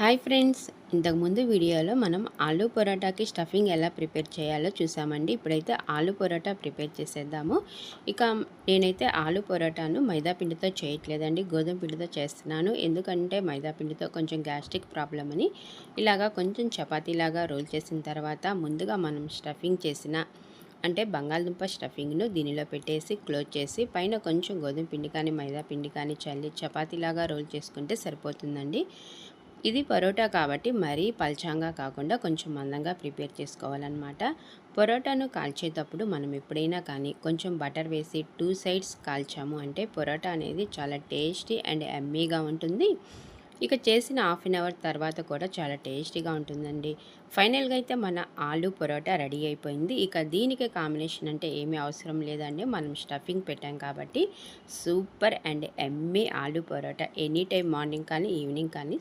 Hi friends, ఇంతకుముందు వీడియోలో మనం ఆలూ పొరాటాకి స్టఫింగ్ ఎలా ప్రిపేర్ చేయాలో చూసామండి. ఇప్పుడైతే ఆలూ పొరాటా ప్రిపేర్ చేసేద్దాము. ఇక నేనైతే ఆలూ పొరాటాను మైదా పిండితో చేయట్లేదండి, గోధుమ పిండితో చేస్తున్నాను. ఎందుకంటే మైదా పిండితో కొంచెం గ్యాస్ట్రిక్ ప్రాబ్లం అని ఇలాగా కొంచెం చపాతీలాగా రోల్ చేసిన తర్వాత ముందుగా మనం స్టఫింగ్ చేసిన అంటే బంగాళదుంప స్టఫింగ్ను దీనిలో పెట్టేసి క్లోజ్ చేసి పైన కొంచెం గోధుమ పిండి కానీ మైదా పిండి కానీ చల్లి చపాతీలాగా రోల్ చేసుకుంటే సరిపోతుందండి. ఇది పరోటా కాబట్టి మరీ పల్చంగా కాకుండా కొంచెం మందంగా ప్రిపేర్ చేసుకోవాలన్నమాట. పరోటాను కాల్చేటప్పుడు మనం ఎప్పుడైనా కానీ కొంచెం బటర్ వేసి టూ సైడ్స్ కాల్చాము అంటే పరోటా అనేది చాలా టేస్టీ అండ్ యమ్మీగా ఉంటుంది. ఇక చేసిన హాఫ్ అన్ అవర్ తర్వాత కూడా చాలా టేస్టీగా ఉంటుందండి. ఫైనల్గా అయితే మన ఆలూ పరోటా రెడీ అయిపోయింది. ఇక దీనికి కాంబినేషన్ అంటే ఏమీ అవసరం లేదండి, మనం స్టఫింగ్ పెట్టాం కాబట్టి. Super and yummy aloo paratha any time morning కానీ ఈవినింగ్ కానీ